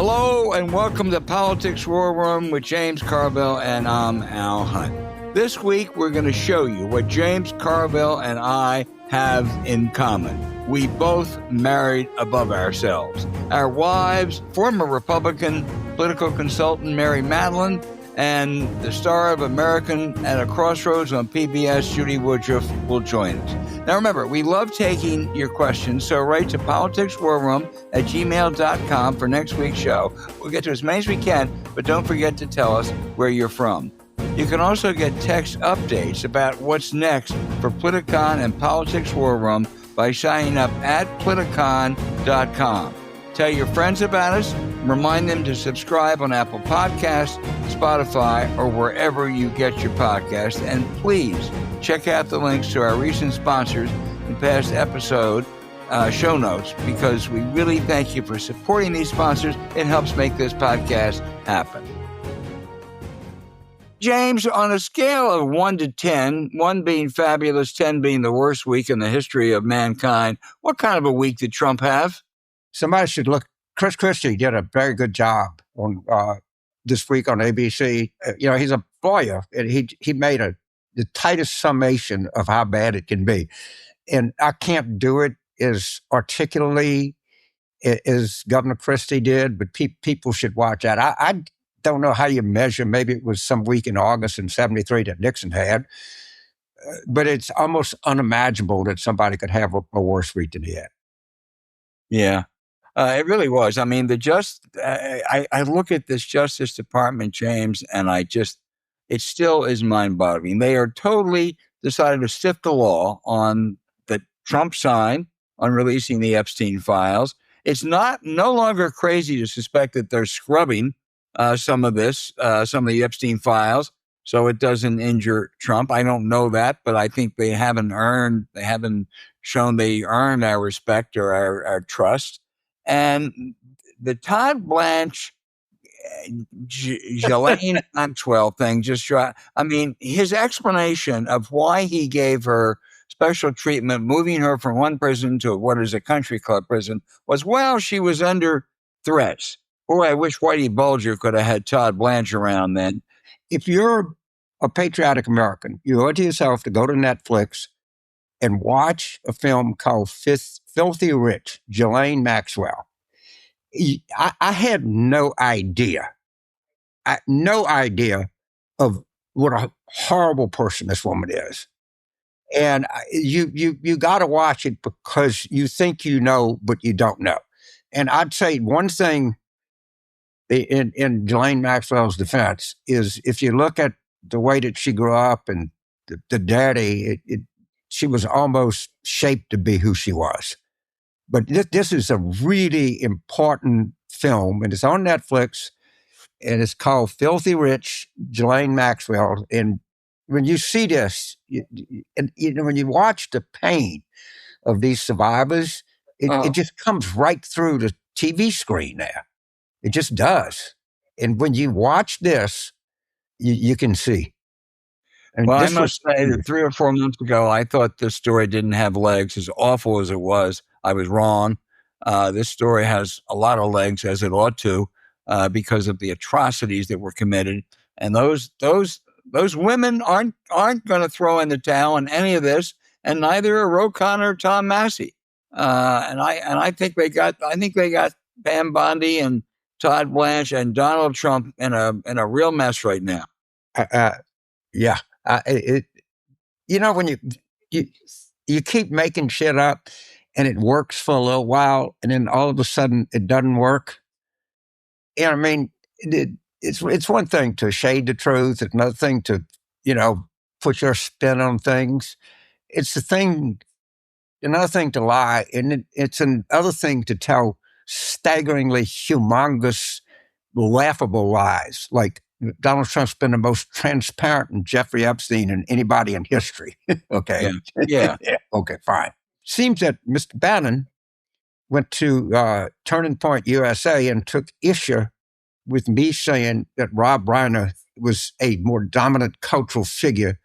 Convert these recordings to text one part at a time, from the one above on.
Hello and welcome to Politics War Room with James Carville, and I'm Al Hunt. This week we're going to show you what James Carville and I have in common. We both married above ourselves. Our wives, former Republican political consultant Mary Matalin, and the star of American at a Crossroads on PBS, Judy Woodruff, will join us. Now remember, we love taking your questions, so write to politicswarroom@gmail.com for next week's show. We'll get to as many as we can, but don't forget to tell us where you're from. You can also get text updates about what's next for Politicon and Politics War Room by signing up at Politicon.com. Tell your friends about us. Remind them to subscribe on Apple Podcasts, Spotify, or wherever you get your podcasts. And please check out the links to our recent sponsors in past episode show notes, because we really thank you for supporting these sponsors. It helps make this podcast happen. James, on a scale of 1 to 10, 1 being fabulous, 10 being the worst week in the history of mankind, what kind of a week did Trump have? Somebody should look. Chris Christie did a very good job on this week on ABC. He's a lawyer, and he made the tightest summation of how bad it can be. And I can't do it as articulately as Governor Christie did, but people should watch that. I don't know how you measure. Maybe it was some week in August in '73 that Nixon had, but it's almost unimaginable that somebody could have a worse week than he had. Yeah. It really was. I mean, I look at this Justice Department, James, and it still is mind-boggling. They are totally decided to sift the law on that Trump signed on releasing the Epstein files. It's no longer crazy to suspect that they're scrubbing some of the Epstein files, so it doesn't injure Trump. I don't know that, but I think they haven't shown they earned our respect or our trust. And the Todd Blanche, Ghislaine Maxwell thing his explanation of why he gave her special treatment, moving her from one prison to what is a country club prison, was, well, she was under threats. Boy, I wish Whitey Bulger could have had Todd Blanche around then. If you're a patriotic American, you owe it to yourself to go to Netflix and watch a film called Filthy Rich, Ghislaine Maxwell. I had no idea of what a horrible person this woman is. And you got to watch it because you think you know, but you don't know. And I'd say one thing in Ghislaine Maxwell's defense is, if you look at the way that she grew up and the daddy, she was almost shaped to be who she was. But this is a really important film, and it's on Netflix, and it's called Filthy Rich, Ghislaine Maxwell. And when you see this, when you watch the pain of these survivors, it just comes right through the TV screen there. It just does. And when you watch this, you can see. I must say that 3 or 4 months ago, I thought this story didn't have legs. As awful as it was, I was wrong. This story has a lot of legs, as it ought to, because of the atrocities that were committed. And those women aren't going to throw in the towel on any of this, and neither are Ro Khanna or Tom Massey. And I think they got Pam Bondi and Todd Blanche and Donald Trump in a real mess right now. Yeah. When you keep making shit up and it works for a little while, and then all of a sudden it doesn't work. It's one thing to shade the truth. It's another thing to, put your spin on things. It's another thing to lie. And it's another thing to tell staggeringly humongous, laughable lies. Like, Donald Trump's been the most transparent and Jeffrey Epstein than anybody in history. Okay. Yeah. Okay, fine. Seems that Mr. Bannon went to Turning Point USA and took issue with me saying that Rob Reiner was a more dominant cultural figure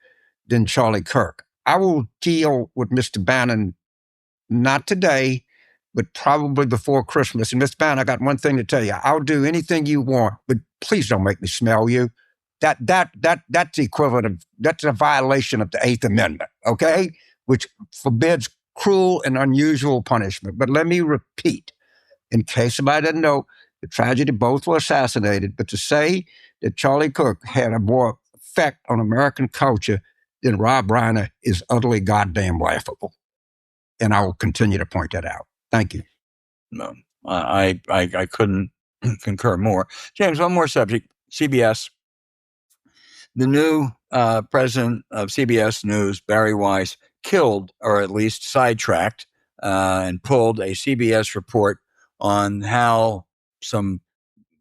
than Charlie Kirk. I will deal with Mr. Bannon not today, but probably before Christmas. And Miss Brown, I got one thing to tell you. I'll do anything you want, but please don't make me smell you. That's the equivalent of, that's a violation of the Eighth Amendment, okay? Which forbids cruel and unusual punishment. But let me repeat, in case somebody doesn't know, the tragedy, both were assassinated, but to say that Charlie Kirk had a more effect on American culture than Rob Reiner is utterly goddamn laughable. And I will continue to point that out. Thank you. No, I couldn't concur more. James, one more subject. CBS. The new president of CBS News, Bari Weiss, killed, or at least sidetracked, and pulled a CBS report on how some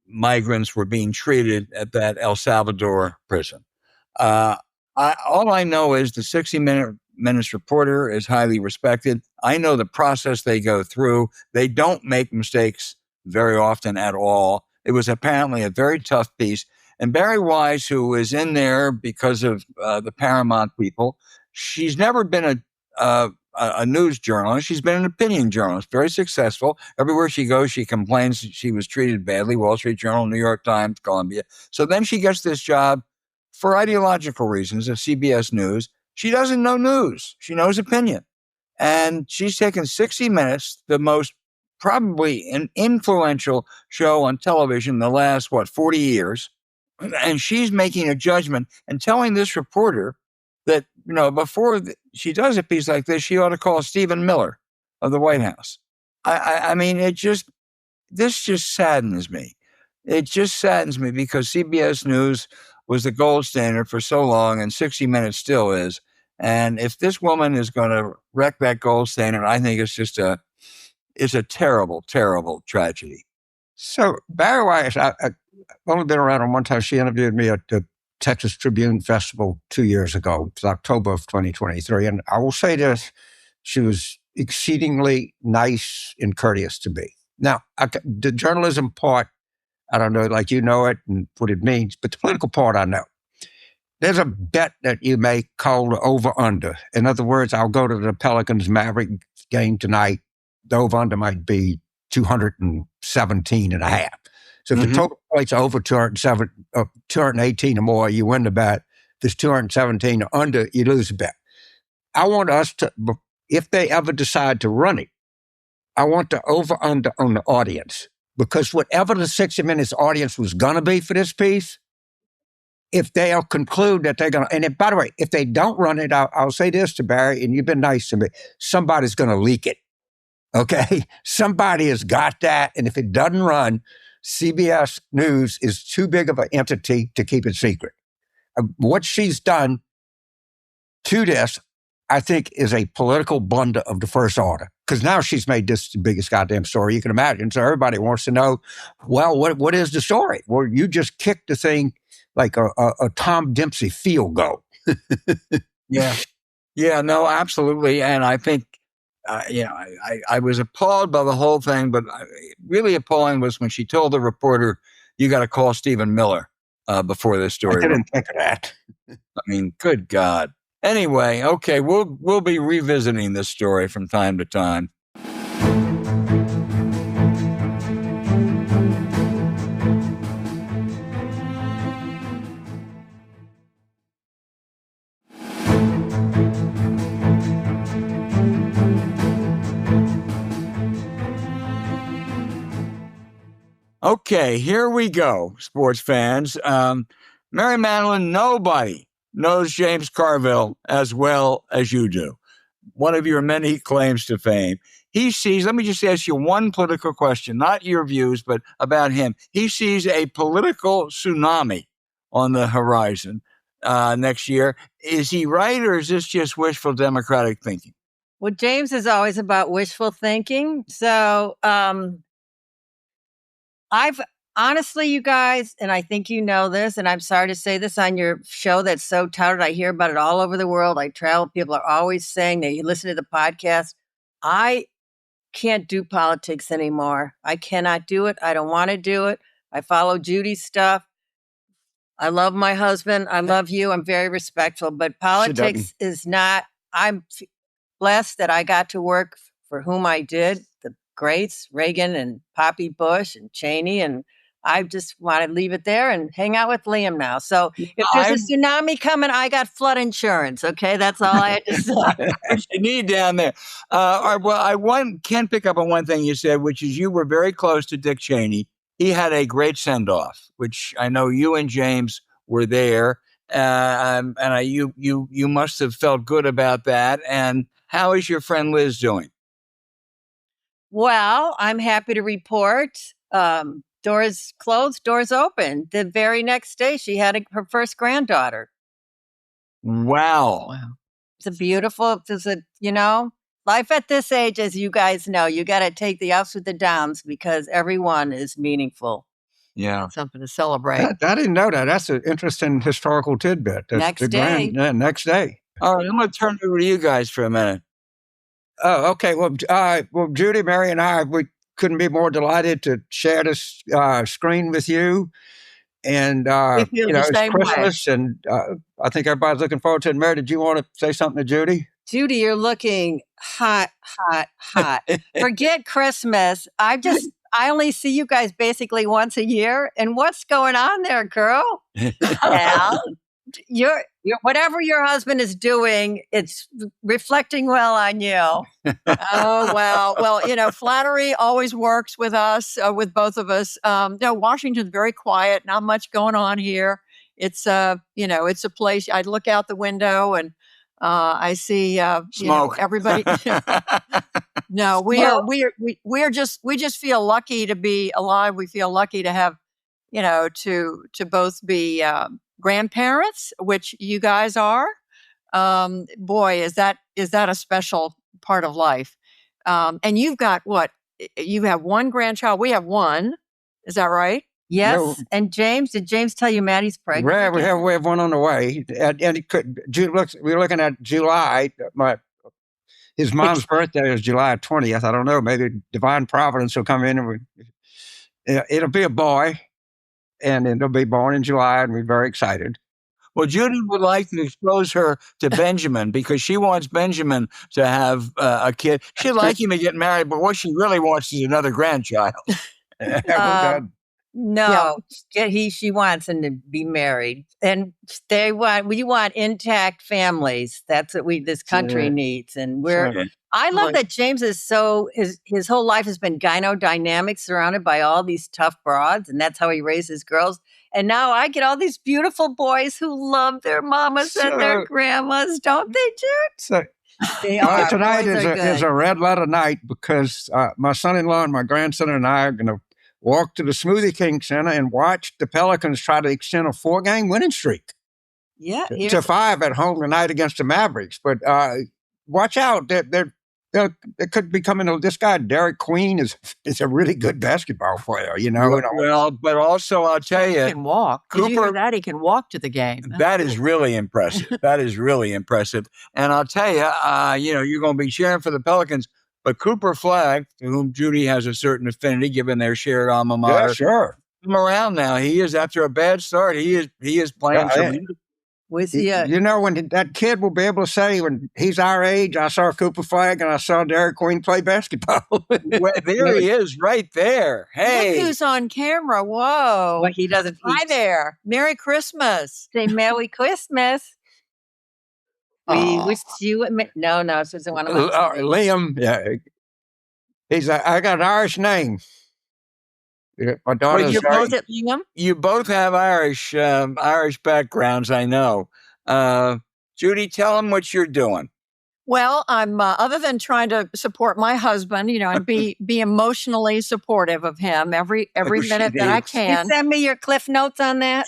migrants were being treated at that El Salvador prison. All I know is the 60 Minutes reporter is highly respected. I know the process they go through. They don't make mistakes very often at all. It was apparently a very tough piece. And Bari Weiss, who is in there because of the Paramount people, she's never been a news journalist. She's been an opinion journalist, very successful. Everywhere she goes, she complains she was treated badly. Wall Street Journal, New York Times, Columbia. So then she gets this job for ideological reasons at CBS News. She doesn't know news. She knows opinion. And she's taken 60 Minutes, the most probably an influential show on television in the last, 40 years. And she's making a judgment and telling this reporter that, before she does a piece like this, she ought to call Stephen Miller of the White House. I mean, this just saddens me. It just saddens me because CBS News was the gold standard for so long, and 60 Minutes still is. And if this woman is going to wreck that gold standard, I think it's a terrible, terrible tragedy. So Bari Weiss, I've only been around her one time. She interviewed me at the Texas Tribune Festival 2 years ago. It was October of 2023. And I will say this, she was exceedingly nice and courteous to me. Now, the journalism part, I don't know, like you know it and what it means, but the political part I know. There's a bet that you make called over-under. In other words, I'll go to the Pelicans-Mavericks game tonight. The over-under might be 217 and a half. So if the total points are over 218 or more, you win the bet. If it's 217 or under, you lose the bet. I want us to, if they ever decide to run it, I want the over-under on the audience. Because whatever the 60 Minutes audience was going to be for this piece, if they'll conclude that they're going to, and by the way, if they don't run it, I'll say this to Bari, and you've been nice to me, somebody's going to leak it. Okay? Somebody has got that, and if it doesn't run, CBS News is too big of an entity to keep it secret. What she's done to this, I think, is a political blunder of the first order. Because now she's made this the biggest goddamn story you can imagine. So everybody wants to know, well, what is the story? Well, you just kicked the thing like a Tom Dempsey field goal. Yeah. Yeah, no, absolutely. And I think, I was appalled by the whole thing, but really appalling was when she told the reporter, you got to call Stephen Miller before this story. I didn't think of that. I mean, good God. Anyway, okay, we'll be revisiting this story from time to time. Okay, here we go, sports fans. Mary Matalin, nobody knows James Carville as well as you do. One of your many claims to fame. He sees, let me just ask you one political question, not your views, but about him. He sees a political tsunami on the horizon next year. Is he right, or is this just wishful Democratic thinking? Well, James is always about wishful thinking. So I've honestly, you guys, and I think you know this, and I'm sorry to say this on your show that's so touted. I hear about it all over the world. I travel. People are always saying they listen to the podcast. I can't do politics anymore. I cannot do it. I don't want to do it. I follow Judy's stuff. I love my husband. I love you. I'm very respectful, but politics is not, I'm blessed that I got to work for whom I did, the greats, Reagan and Poppy Bush and Cheney. And I just want to leave it there and hang out with Liam now. So if there's a tsunami coming, I got flood insurance. Okay. That's all I had to say. What you need down there. Well, I can pick up on one thing you said, which is you were very close to Dick Cheney. He had a great send-off, which I know you and James were there. You must have felt good about that. And how is your friend Liz doing? Well, I'm happy to report doors closed, doors open. The very next day, she had her first granddaughter. Wow. It's life at this age, as you guys know, you got to take the ups with the downs because everyone is meaningful. Yeah. Something to celebrate. I didn't know that. That's an interesting historical tidbit. Next day. Next day. All right, I'm going to turn it over to you guys for a minute. Oh, okay. Well, Judy, Mary, and I, we couldn't be more delighted to share this screen with you. And it's Christmas, and I think everybody's looking forward to it. Mary, did you want to say something to Judy? Judy, you're looking hot, hot, hot. Forget Christmas. I only see you guys basically once a year. And what's going on there, girl? Al, you're whatever your husband is doing, it's reflecting well on you. Oh, well, flattery always works with us, with both of us. Washington's very quiet, not much going on here. It's it's a place. I look out the window and I see smoke. Everybody. No, we just feel lucky to be alive. We feel lucky to have, to both be grandparents, which you guys are. Boy, is that a special part of life. And you've got what? You have one grandchild. We have one. Is that right? Yes. No. And James, did James tell you Maddie's pregnant? Right, we have one on the way. And we're looking at July. His mom's birthday is July 20th. I don't know. Maybe divine providence will come in and it'll be a boy, and it'll be born in July, and we're very excited. Well, Judy would like to expose her to Benjamin because she wants Benjamin to have a kid. She'd like him to get married, but what she really wants is another grandchild. No, she wants him to be married, and we want intact families. That's what this country needs, and I love that James is his whole life has been gynodynamic, surrounded by all these tough broads, and that's how he raised his girls. And now I get all these beautiful boys who love their mamas and their grandmas, don't they, Jude? Tonight is a red letter night because my son-in-law and my grandson and I are going to walk to the Smoothie King Center and watch the Pelicans try to extend a 4-game winning streak. Yeah, to 5 at home tonight against the Mavericks. But watch out! They could be coming. This guy Derek Queen is a really good basketball player. Well, but also I'll tell you, he can walk. Cooper, did you hear that? He can walk to the game. That is really impressive. That is really impressive. And I'll tell you, you're going to be cheering for the Pelicans. But Cooper Flagg, to whom Judy has a certain affinity, given their shared alma mater, yeah, sure, come around now. He is, after a bad start, he is playing. Was he? When that kid will be able to say, when he's our age, I saw Cooper Flagg and I saw Derek Queen play basketball. Well, there he is, right there. Hey, look who's on camera! Whoa, well, he doesn't. Hi there, Merry Christmas. Say Merry Christmas. We wish you. No, so it's one of my Liam. Yeah, I got an Irish name. My daughter's you both have Irish backgrounds, I know. Judy, tell them what you're doing. Well, I'm other than trying to support my husband, and be emotionally supportive of him every minute that I can. You send me your Cliff Notes on that.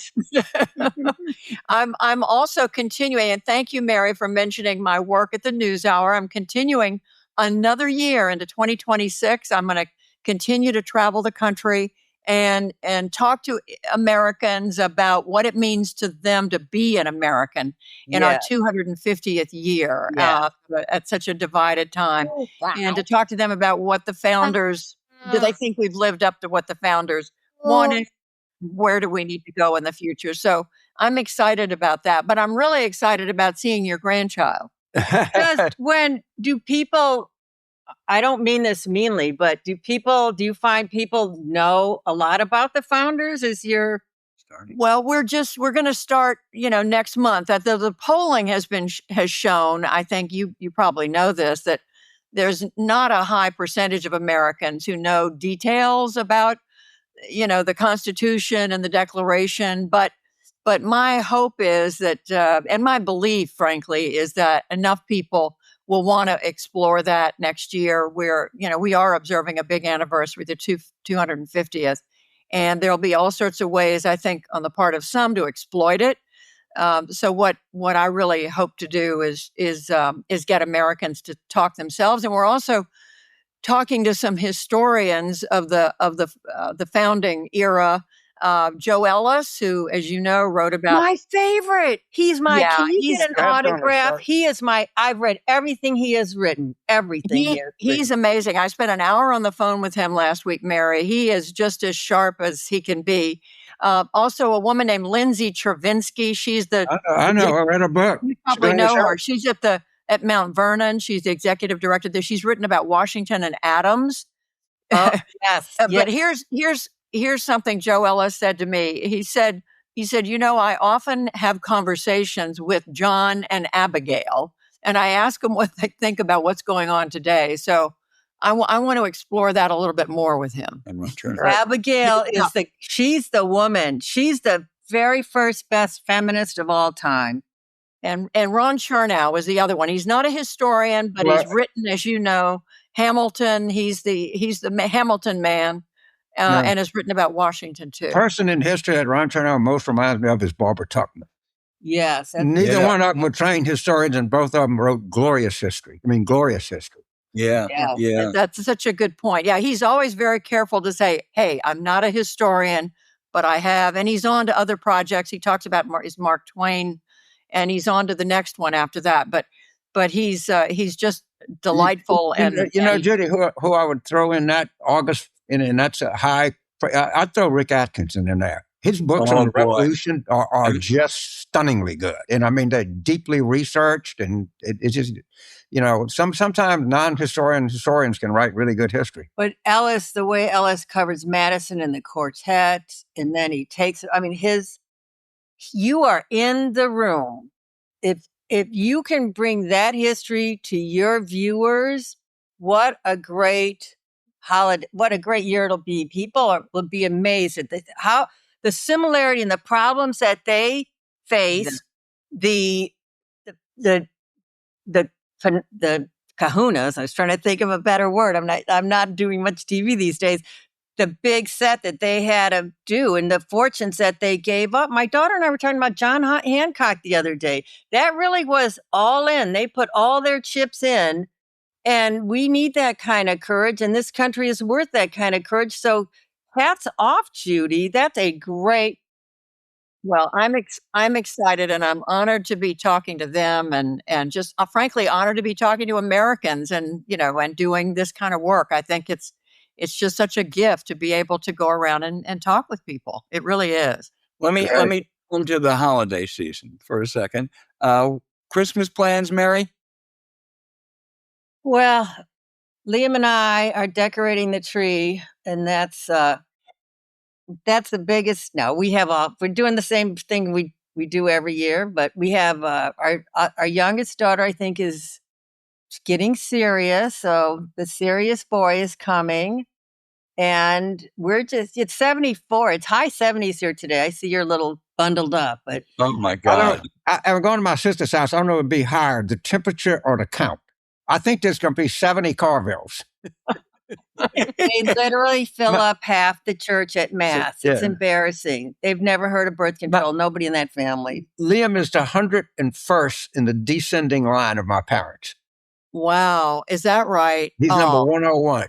I'm also continuing, and thank you, Mary, for mentioning my work at the NewsHour. I'm continuing another year into 2026. I'm going to continue to travel the country and talk to Americans about what it means to them to be an American in our 250th year at such a divided time. Oh, wow. And to talk to them about what the founders, do they think we've lived up to what the founders wanted? Where do we need to go in the future? So I'm excited about that, but I'm really excited about seeing your grandchild. Just when do people I don't mean this meanly, but do you find people know a lot about the founders? Is your Starting. Well, we're going to start, next month. That the polling has shown. I think you probably know this, that there's not a high percentage of Americans who know details about, the Constitution and the Declaration. But my hope is that, and my belief, frankly, is that enough people will want to explore that next year. We are observing a big anniversary, the 250th. And there'll be all sorts of ways, I think, on the part of some to exploit it. So what I really hope to do is get Americans to talk themselves, and we're also talking to some historians of the founding era. Joe Ellis, who, as you know, wrote about my favorite. Can you get an autograph? I've read everything he has written. He's amazing. I spent an hour on the phone with him last week, Mary. He is just as sharp as he can be. Also, a woman named Lindsay Travinsky. She's I know. I read a book. You probably know her. She's at Mount Vernon. She's the executive director there. She's written about Washington and Adams. Oh, yes. But here's something Joe Ellis said to me. He said, I often have conversations with John and Abigail, and I ask them what they think about what's going on today. So I want to explore that a little bit more with him. Abigail she's the woman. She's the very first best feminist of all time. And Ron Chernow is the other one. He's not a historian, but he's written, as you know, Hamilton. He's the Hamilton man. And has written about Washington too. Person in history that Ron Chernow most reminds me of is Barbara Tuchman. Yes. Neither one of them were trained historians, and both of them wrote glorious history. Yeah. That's such a good point. Yeah, he's always very careful to say, hey, I'm not a historian, but I have. And he's on to other projects. He talks about Mark Twain, and he's on to the next one after that. But he's just delightful. Judy, who I would throw in that August, and that's a high. I'd throw Rick Atkinson in there. His books on the Revolution are just stunningly good, and I mean they're deeply researched, and it's just sometimes historians can write really good history. But Ellis, the way Ellis covers Madison and the quartet, and then he takes. I mean, you are in the room. If you can bring that history to your viewers, what a great holiday! What a great year it'll be. People will be amazed at how the similarity and the problems that they face. The kahunas. I was trying to think of a better word. I'm not doing much TV these days. The big set that they had to do and the fortunes that they gave up. My daughter and I were talking about John Hancock the other day. That really was all in. They put all their chips in, and we need that kind of courage, and this country is worth that kind of courage. So hats off, Judy. That's a great. Well, I'm excited, and I'm honored to be talking to them, and just frankly honored to be talking to Americans, and and doing this kind of work. I think it's just such a gift to be able to go around and talk with people. It really is. Let me come to the holiday season for a second. Christmas plans, Mary? Well, Liam and I are decorating the tree, and that's the biggest. No, we're doing the same thing we do every year, but we have our youngest daughter, I think, is getting serious. So the serious boy is coming, and it's 74. It's high 70s here today. I see you're a little bundled up, but oh my God. I'm going to my sister's house. I don't know if it'd be higher, the temperature or the count. I think there's going to be 70 Carvilles. They literally fill up half the church at Mass. It's embarrassing. They've never heard of birth control. Nobody in that family. Liam is the 101st in the descending line of my parents. Wow. Is that right? He's number 101.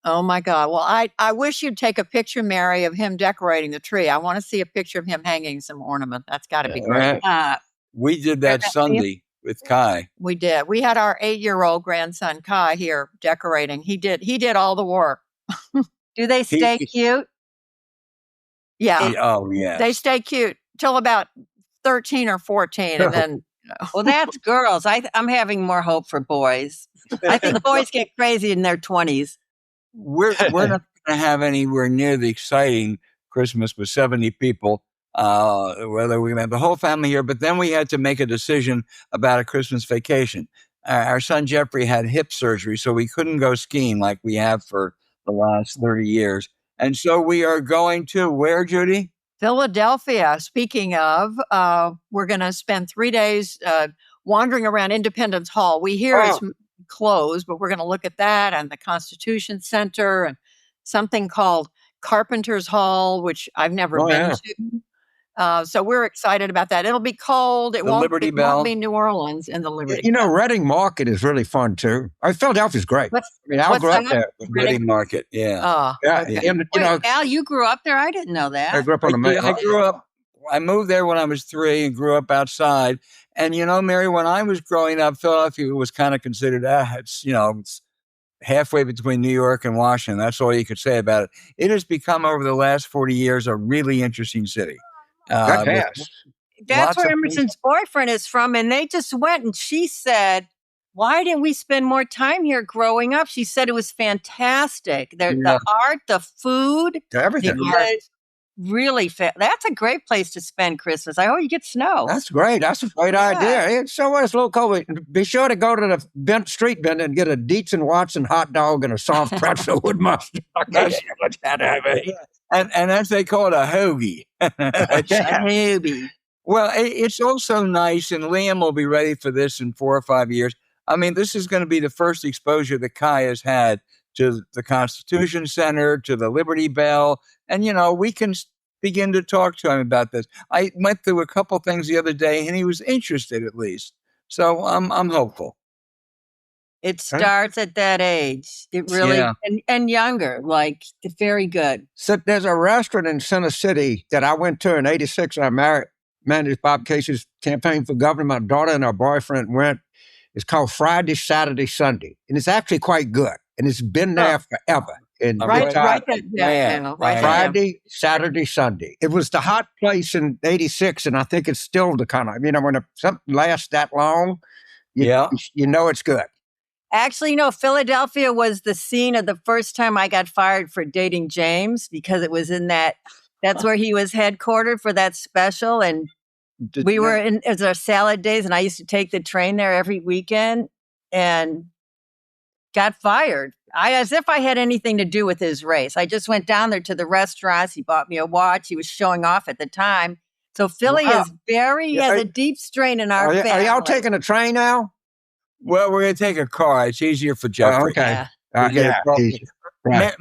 Oh, my God. Well, I wish you'd take a picture, Mary, of him decorating the tree. I want to see a picture of him hanging some ornament. That's got to be great. We did that Sunday with Kai. We did. We had our 8-year-old grandson, Kai, here decorating. He did all the work. Do they stay cute? Yeah. Yeah. They stay cute till about 13 or 14. And then, well, that's girls. I'm having more hope for boys. I think boys get crazy in their 20s. We're not going to have anywhere near the exciting Christmas with 70 people. Whether we're going to have the whole family here, but then we had to make a decision about a Christmas vacation. Our son Jeffrey had hip surgery, so we couldn't go skiing like we have for the last 30 years. And so we are going to where, Judy? Philadelphia. Speaking of, we're going to spend 3 days wandering around Independence Hall. We hear it's closed, but we're going to look at that and the Constitution Center and something called Carpenter's Hall, which I've never been to. So we're excited about that. It'll be cold. It won't be New Orleans in the Liberty Bell. Reading Market is really fun too. Philadelphia's great. I grew up there. Reading Market, yeah. Okay. Wait, Al, you grew up there? I didn't know that. I grew up on the main. I moved there when I was 3 and grew up outside. And Mary, when I was growing up, Philadelphia was kind of considered it's halfway between New York and Washington. That's all you could say about it. It has become over the last 40 years a really interesting city. That's where Emerson's boyfriend is from, and they just went, and she said, why didn't we spend more time here growing up? She said it was fantastic. The art, the food, everything. Really that's a great place to spend Christmas. I hope you get snow. That's great. That's a great idea. It's so it's a little cold. Be sure to go to the street vendor and get a Dietz and Watson hot dog and a soft pretzel with mustard. And as they call it, a hoagie. A hoagie. Well, it's also nice, and Liam will be ready for this in 4 or 5 years. I mean, this is going to be the first exposure that Kai has had to the Constitution Center, to the Liberty Bell. And, we can begin to talk to him about this. I went through a couple things the other day, and he was interested at least. So I'm hopeful. It starts at that age. It really, and younger, very good. So there's a restaurant in Center City that I went to in 86. I managed Bob Casey's campaign for governor. My daughter and her boyfriend went. It's called Friday, Saturday, Sunday. And it's actually quite good. And it's been there forever. And Friday, Saturday, Sunday. It was the hot place in 86, and I think it's still the kind of, when something lasts that long, you know it's good. Actually, Philadelphia was the scene of the first time I got fired for dating James, because it was in that's where he was headquartered for that special. And it was our salad days, and I used to take the train there every weekend and got fired. As if I had anything to do with his race. I just went down there to the restaurants. He bought me a watch. He was showing off at the time. So Philly is has a deep strain in our family. Are y'all taking a train now? Well, we're going to take a car. It's easier for Jeffrey.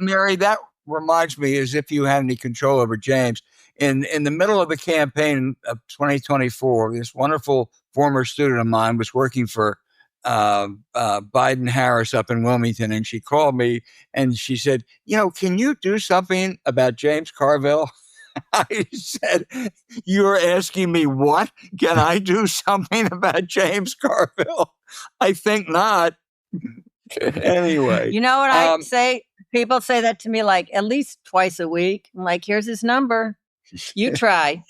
Mary, that reminds me, as if you had any control over James. In the middle of the campaign of 2024, this wonderful former student of mine was working for Biden Harris up in Wilmington, and she called me and she said, can you do something about James Carville? I said, you're asking me what? Can I do something about James Carville? I think not. Anyway. You know what I say? People say that to me at least twice a week. I'm like, here's his number. You try.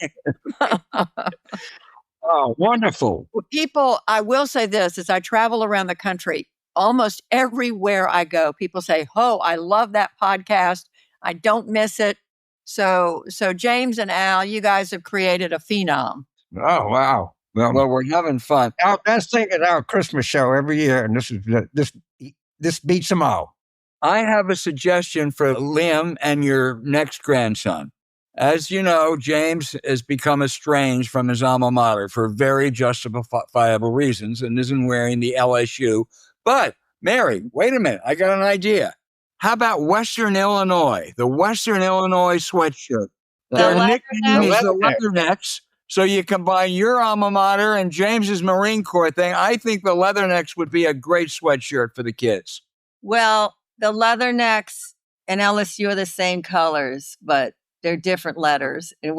Oh, wonderful. People, I will say this, as I travel around the country, almost everywhere I go, people say, oh, I love that podcast. I don't miss it. So James and Al, you guys have created a phenom. Oh, wow. Well, we're having fun. Our best thing is our Christmas show every year, and this beats them all. I have a suggestion for Liam and your next grandson. As you know, James has become estranged from his alma mater for very justifiable reasons and isn't wearing the LSU. But, Mary, wait a minute. I got an idea. How about Western Illinois? The Western Illinois sweatshirt. Their nickname is the Leathernecks. So you combine your alma mater and James's Marine Corps thing. I think the Leathernecks would be a great sweatshirt for the kids. Well, the Leathernecks and LSU are the same colors, but they're different letters. And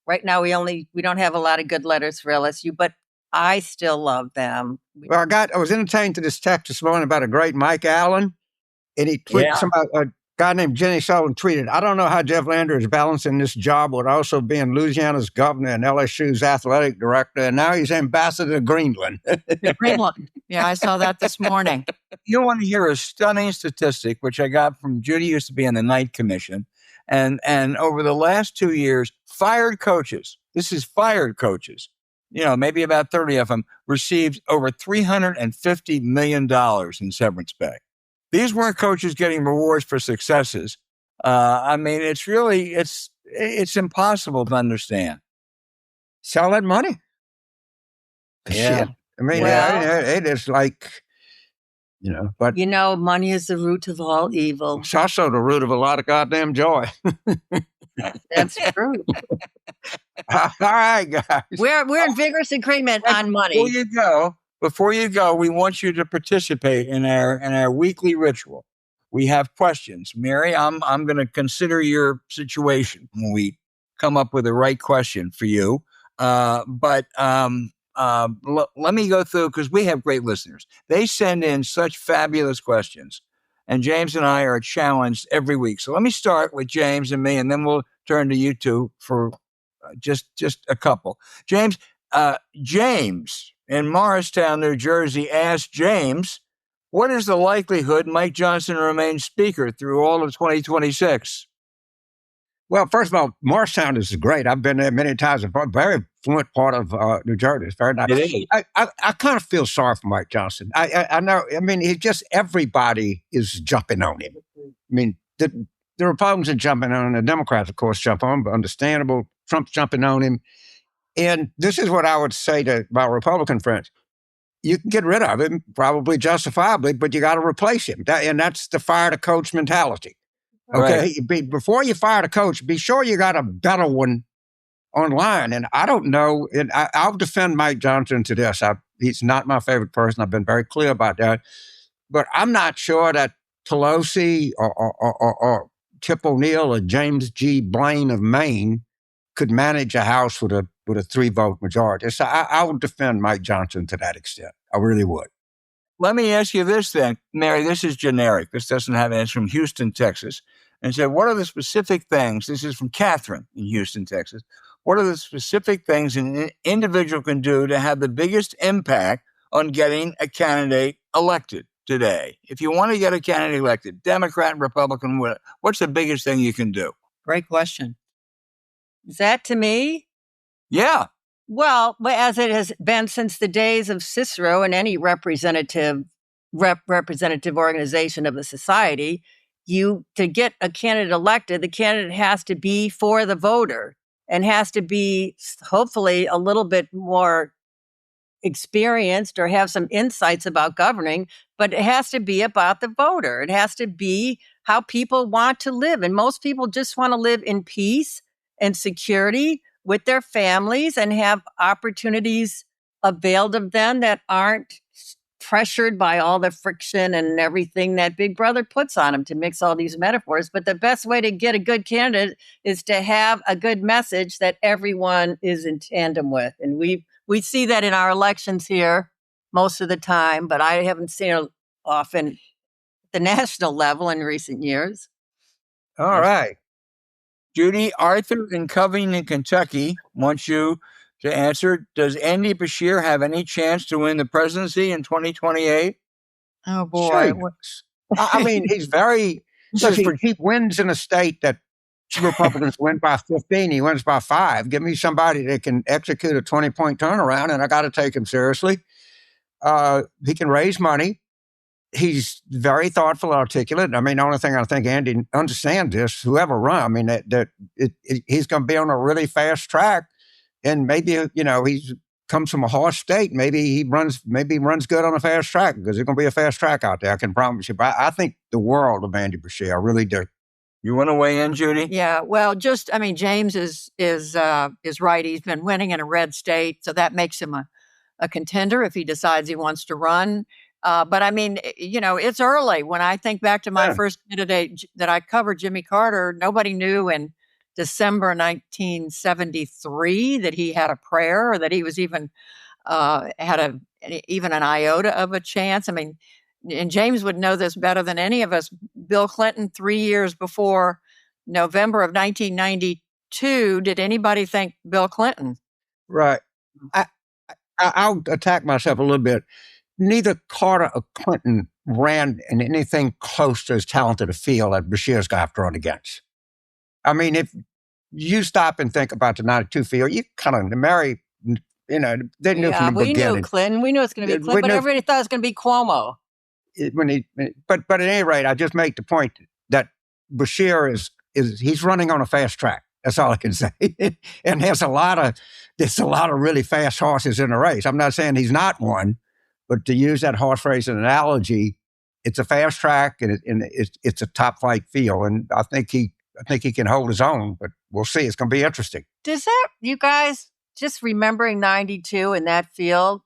right now we don't have a lot of good letters for LSU, but I still love them. Well, I was entertained to this text this morning about a great Mike Allen, and he tweeted a guy named Jenny Sullivan tweeted, I don't know how Jeff Lander is balancing this job with also being Louisiana's governor and LSU's athletic director, and now he's ambassador to Greenland. Greenland. Yeah, I saw that this morning. you want to hear a stunning statistic, which I got from Judy, used to be on the Night Commission. And over the last 2 years, fired coaches, this is fired coaches, maybe about 30 of them, received over $350 million in severance pay. These weren't coaches getting rewards for successes. I mean, it's impossible to understand. Sell that money. Yeah. Shit. I mean, it is like, but money is the root of all evil. it's also the root of a lot of goddamn joy. That's true. All right, guys. We're in vigorous agreement on money. Before you go, we want you to participate in our weekly ritual. We have questions. Mary, I'm going to consider your situation when we come up with the right question for you. But let me go through, because we have great listeners. They send in such fabulous questions, and James and I are challenged every week. So let me start with James and me, and then we'll turn to you two for just a couple. James in Morristown, New Jersey, asked James, what is the likelihood Mike Johnson remains Speaker through all of 2026? Well, first of all, Morristown is great. I've been there many times. It's a very fluent part of New Jersey. It's very nice. It is. I kind of feel sorry for Mike Johnson. I know. I mean, everybody is jumping on him. I mean, the Republicans are jumping on him. The Democrats, of course, jump on him, but understandable. Trump's jumping on him. And this is what I would say to my Republican friends. You can get rid of him, probably justifiably, but you got to replace him. And that's the fire the coach mentality. Okay, right. Before you fire the coach, be sure you got a better one online. And I don't know, and I'll defend Mike Johnson to this. He's not my favorite person. I've been very clear about that. But I'm not sure that Pelosi or Tip O'Neill or James G. Blaine of Maine could manage a House with a 3-vote majority. So I would defend Mike Johnson to that extent. I really would. Let me ask you this then, Mary. This is generic. This doesn't have an answer. From Houston, Texas. And said, what are the specific things? This is from Catherine in Houston, Texas. What are the specific things an individual can do to have the biggest impact on getting a candidate elected today? If you want to get a candidate elected, Democrat, Republican, what's the biggest thing you can do? Great question. Is that to me? Yeah. Well, as it has been since the days of Cicero and any representative organization of a society, to get a candidate elected, the candidate has to be for the voter and has to be hopefully a little bit more experienced or have some insights about governing, but it has to be about the voter. It has to be how people want to live. And most people just want to live in peace and security with their families and have opportunities availed of them that aren't pressured by all the friction and everything that Big Brother puts on them, to mix all these metaphors. But the best way to get a good candidate is to have a good message that everyone is in tandem with. And we see that in our elections here most of the time, but I haven't seen it often at the national level in recent years. All right. Judy, Arthur in Covington, Kentucky wants you to answer. Does Andy Bashir have any chance to win the presidency in 2028? Oh, boy. Sure. I mean, he's very... Look, he wins in a state that Republicans win by 15. He wins by 5. Give me somebody that can execute a 20-point turnaround, and I got to take him seriously. He can raise money. He's very thoughtful, articulate. I mean, the only thing I think Andy understands is whoever runs. I mean, he's going to be on a really fast track, and maybe he's comes from a harsh state. Maybe he runs good on a fast track because there's going to be a fast track out there. I can promise you. But I think the world of Andy Bashir. I really do. You want to weigh in, Judy? Yeah. Well, James is right. He's been winning in a red state, so that makes him a contender if he decides he wants to run. But I mean, it's early. When I think back to my first candidate that I covered, Jimmy Carter, nobody knew in December 1973 that he had a prayer or that he was even had even an iota of a chance. I mean, and James would know this better than any of us. Bill Clinton, 3 years before November of 1992, did anybody think Bill Clinton? Right. I'll attack myself a little bit. Neither Carter or Clinton ran in anything close to as talented a field as Bashir's going to have to run against. I mean, if you stop and think about the 92 field, you kind of, Mary, they knew from the we beginning. knew Clinton. We knew it's going to be Clinton, but everybody thought it was going to be Cuomo. But at any rate, I just make the point that Bashir he's running on a fast track. That's all I can say. And there's a lot of really fast horses in the race. I'm not saying he's not one, but to use that horse race analogy, it's a fast track and it's a top flight field. And I think he can hold his own, but we'll see. It's going to be interesting. Does that, you guys, just remembering 92 in that field,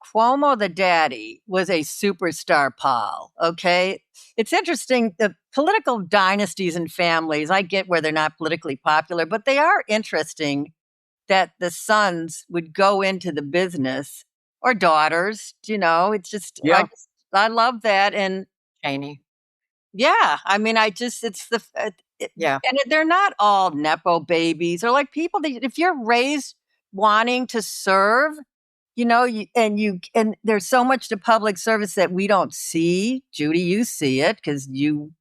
Cuomo the daddy was a superstar, Paul, okay? It's interesting, the political dynasties and families, I get where they're not politically popular, but they are interesting that the sons would go into the business, or daughters, it's just, Yeah. I love that. And Cheney. yeah, I mean, Yeah. And they're not all Nepo babies or like people that if you're raised wanting to serve, and there's so much to public service that we don't see. Judy, you see it because you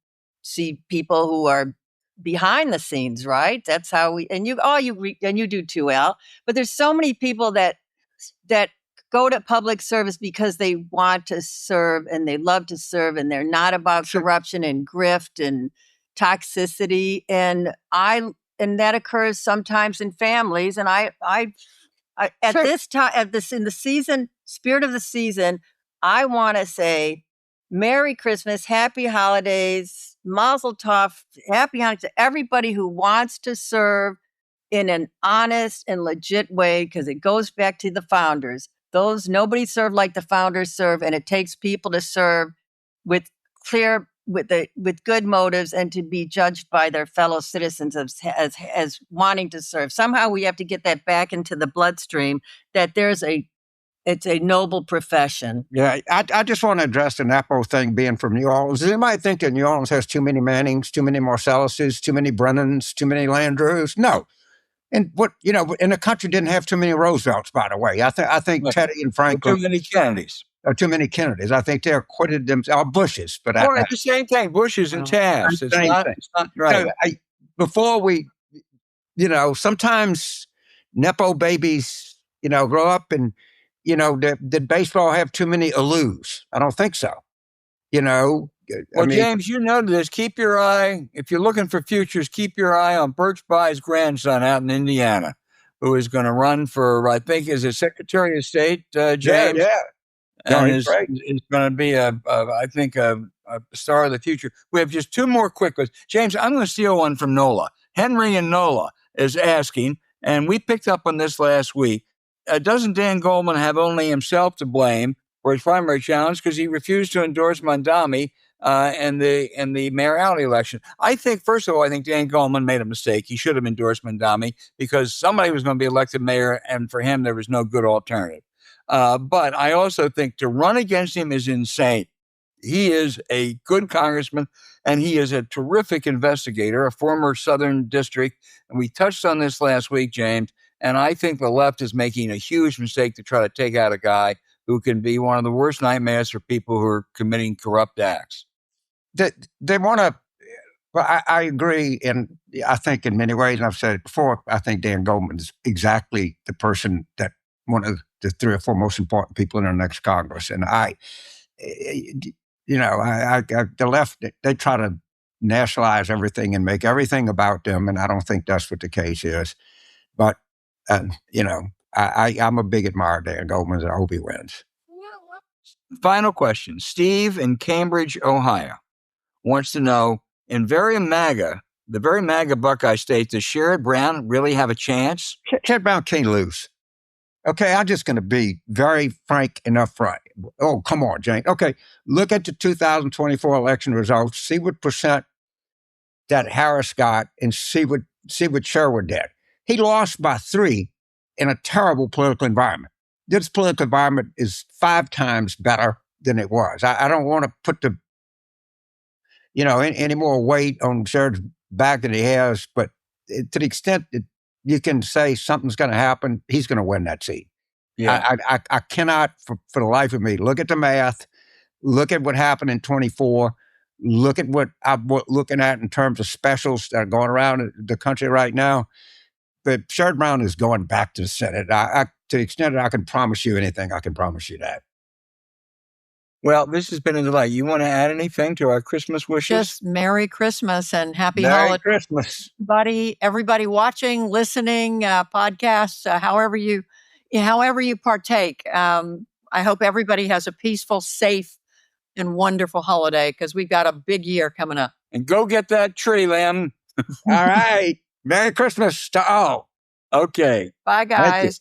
see people who are behind the scenes, right? That's how and you do too, Al. But there's so many people that go to public service because they want to serve and they love to serve and they're not about corruption and grift and toxicity. And that occurs sometimes in families. And I at this time, in the season, spirit of the season, I want to say Merry Christmas, Happy Holidays, Mazel Tov, Happy Hanukkah to everybody who wants to serve in an honest and legit way, because it goes back to the founders. Nobody served like the founders serve, and it takes people to serve with good motives and to be judged by their fellow citizens as wanting to serve. Somehow we have to get that back into the bloodstream, that it's a noble profession. Yeah, I just want to address the Napo thing being from New Orleans. Does anybody think that New Orleans has too many Mannings, too many Marcelluses, too many Brennans, too many Landrews? No. And and the country didn't have too many Roosevelts, by the way. I think Teddy and Franklin. Too many Kennedys. Too many Kennedys. I think they acquitted themselves. Bushes, but it's the same thing. Bushes and Taft. It's not right. Before we, sometimes Nepo babies, grow up and, did baseball have too many Alus? I don't think so. James, you know this. Keep your eye, if you're looking for futures, keep your eye on Birch Bayh's grandson out in Indiana, who is going to run for, I think, is it Secretary of State, James? Yeah. And is going to be I think a star of the future. We have just two more quick ones. James, I'm going to steal one from Nola. Henry and Nola is asking, and we picked up on this last week, doesn't Dan Goldman have only himself to blame for his primary challenge because he refused to endorse Mondami in the mayoralty election? I think, first of all, I think Dan Goldman made a mistake. He should have endorsed Mondami because somebody was going to be elected mayor, and for him, there was no good alternative. But I also think to run against him is insane. He is a good congressman, and he is a terrific investigator, a former Southern district. And we touched on this last week, James, and I think the left is making a huge mistake to try to take out a guy who can be one of the worst nightmares for people who are committing corrupt acts. They want to, well, I agree, and I think in many ways, and I've said it before, I think Dan Goldman is exactly the person that one of the three or four most important people in our next Congress. And the left, they try to nationalize everything and make everything about them, and I don't think that's what the case is. But, I'm a big admirer of Dan Goldman, and I hope he wins. Final question. Steve in Cambridge, Ohio, wants to know, in the very MAGA Buckeye State, does Sherrod Brown really have a chance? Sherrod Brown can't lose. Okay, I'm just going to be very frank and upfront. Oh, come on, Jane. Okay, look at the 2024 election results. See what percent that Harris got, and see what Sherwood did. He lost by 3 in a terrible political environment. This political environment is 5 times better than it was. I don't want to put any more weight on Sherrod's back than he has, but to the extent that you can say something's going to happen, he's going to win that seat. Yeah. I cannot, for the life of me, look at the math. Look at what happened in 24. Look at what I'm looking at in terms of specials that are going around the country right now. But Sherrod Brown is going back to the Senate. To the extent that I can promise you anything, I can promise you that. Well, this has been a delight. You want to add anything to our Christmas wishes? Just Merry Christmas and Happy Merry Holidays. Christmas. Everybody watching, listening, podcasts, however you partake. I hope everybody has a peaceful, safe, and wonderful holiday because we've got a big year coming up. And go get that tree, Lamb. All right. Merry Christmas to all. Okay. Bye, guys.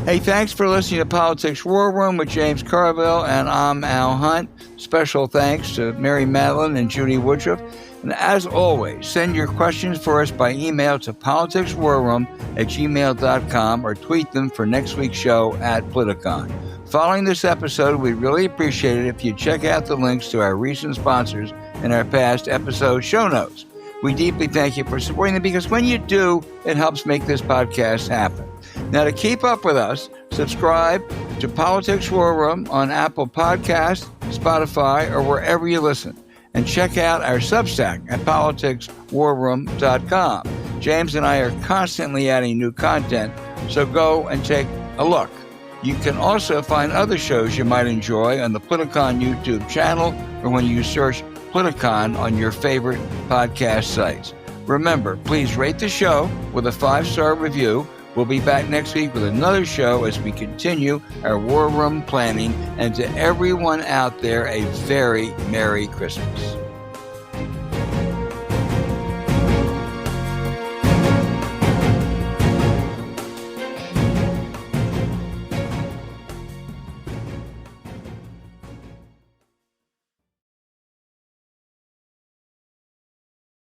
Hey, thanks for listening to Politics War Room with James Carville, and I'm Al Hunt. Special thanks to Mary Matalin and Judy Woodruff. And as always, send your questions for us by email to politicswarroom@gmail.com or tweet them for next week's show at Politicon. Following this episode, we'd really appreciate it if you check out the links to our recent sponsors and our past episode show notes. We deeply thank you for supporting them because when you do, it helps make this podcast happen. Now, to keep up with us, subscribe to Politics War Room on Apple Podcasts, Spotify, or wherever you listen. And check out our Substack at politicswarroom.com. James and I are constantly adding new content, so go and take a look. You can also find other shows you might enjoy on the Politicon YouTube channel or when you search Politicon on your favorite podcast sites. Remember, please rate the show with a 5-star review. We'll be back next week with another show as we continue our War Room planning. And to everyone out there, a very Merry Christmas.